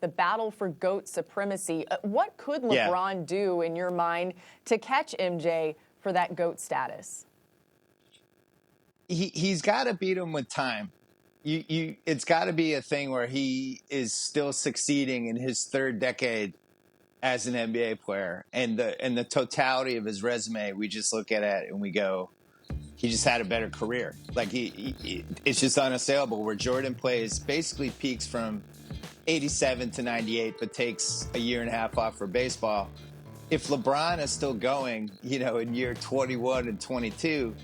the battle for GOAT supremacy. What could LeBron do, in your mind, to catch MJ for that GOAT status? He's got to beat him with time. It's got to be a thing where he is still succeeding in his third decade as an NBA player, and the totality of his resume, we just look at it and we go, he just had a better career. Like it's just unassailable. Where Jordan basically peaks from 87 to 98, but takes a year and a half off for baseball. If LeBron is still going, in year 21 and 22,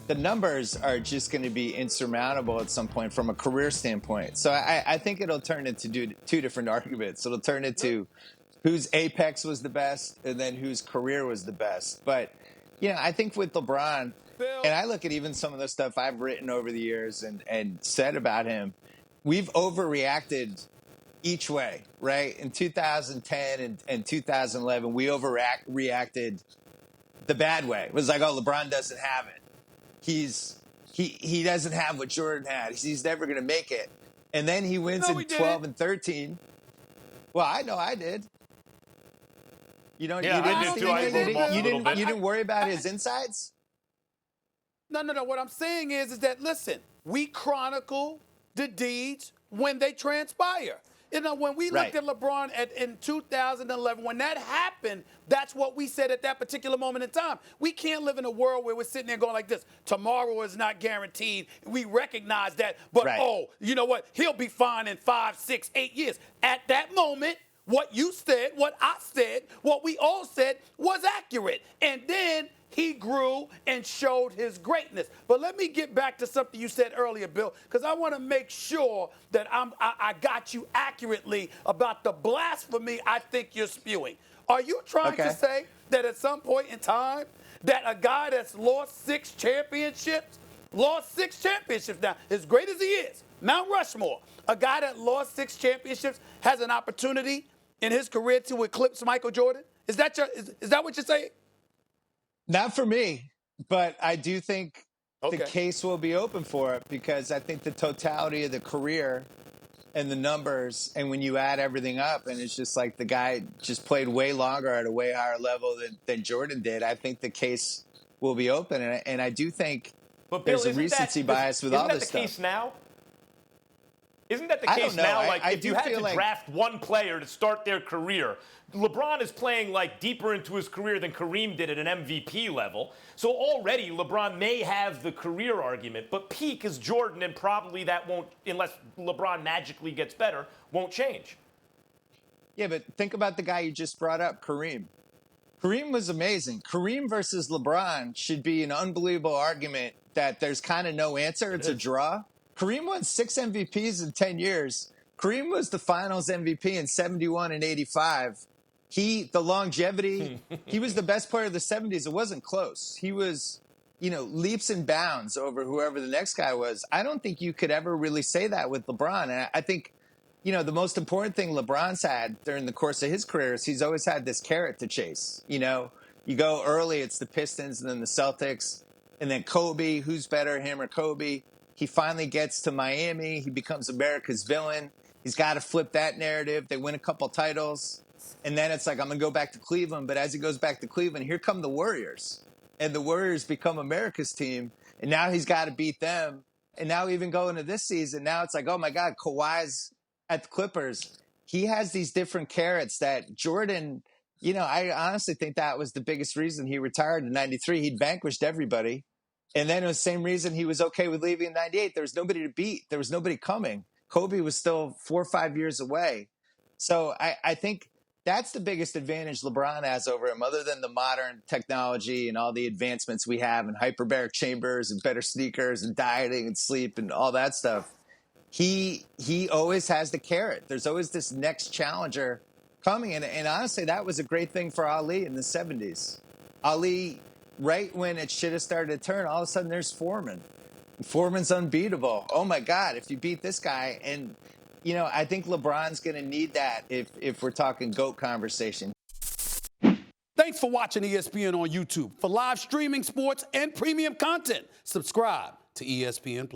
the numbers are just going to be insurmountable at some point from a career standpoint. So I think it'll turn into two different arguments. It'll turn into whose apex was the best and then whose career was the best. But, I think with LeBron, and I look at even some of the stuff I've written over the years and said about him, we've overreacted each way, right? In 2010 and 2011, we overreacted the bad way. It was like, oh, LeBron doesn't have it. He doesn't have what Jordan had. He's never going to make it. And then he wins in 12 and 13. Well, I know I did. You didn't worry about his insides? No. What I'm saying is that, listen, we chronicle the deeds when they transpire. When we looked at LeBron in 2011, when that happened, that's what we said at that particular moment in time. We can't live in a world where we're sitting there going like this, tomorrow is not guaranteed. We recognize that, but you know what? He'll be fine in 5, 6, 8 years. At that moment, what you said, what I said, what we all said was accurate. And then he grew and showed his greatness. But let me get back to something you said earlier, Bill, because I want to make sure that I got you accurately about the blasphemy I think you're spewing. Are you trying to say that at some point in time that a guy that's lost 6 championships now, as great as he is, Mount Rushmore, a guy that lost 6 championships has an opportunity in his career to eclipse Michael Jordan? Is that what you're saying? Not for me, but I do think the case will be open for it because I think the totality of the career and the numbers, and when you add everything up, and it's just like the guy just played way longer at a way higher level than Jordan did, I think the case will be open. And I do think there's a recency bias with all this stuff. Isn't that the case now? Isn't that the case now? Like, if you had to draft one player to start their career, LeBron is playing like deeper into his career than Kareem did at an MVP level. So already LeBron may have the career argument, but peak is Jordan, and probably that won't, unless LeBron magically gets better, won't change. Yeah, but think about the guy you just brought up, Kareem. Kareem was amazing. Kareem versus LeBron should be an unbelievable argument that there's kind of no answer. It's a draw. Kareem won 6 MVPs in 10 years. Kareem was the finals MVP in 71 and 85. The longevity, he was the best player of the 70s. It wasn't close. He was, leaps and bounds over whoever the next guy was. I don't think you could ever really say that with LeBron. And I think, the most important thing LeBron's had during the course of his career is he's always had this carrot to chase. You go early, it's the Pistons and then the Celtics. And then Kobe, who's better, him or Kobe? He finally gets to Miami. He becomes America's villain. He's got to flip that narrative. They win a couple titles. And then it's like, I'm going to go back to Cleveland. But as he goes back to Cleveland, here come the Warriors. And the Warriors become America's team. And now he's got to beat them. And now even going into this season, now it's like, oh, my God, Kawhi's at the Clippers. He has these different carrots that Jordan, I honestly think that was the biggest reason he retired in 93. He'd vanquished everybody. And then it was the same reason he was okay with leaving in 98. There was nobody to beat. There was nobody coming. Kobe was still 4 or 5 years away. So I think that's the biggest advantage LeBron has over him, other than the modern technology and all the advancements we have in hyperbaric chambers and better sneakers and dieting and sleep and all that stuff. He always has the carrot. There's always this next challenger coming. And honestly, that was a great thing for Ali in the 70s. Ali, right when it should have started to turn, all of a sudden there's Foreman. Foreman's unbeatable. Oh, my God, if you beat this guy. And, I think LeBron's going to need that if we're talking GOAT conversation. Thanks for watching ESPN on YouTube. For live streaming sports and premium content, subscribe to ESPN+.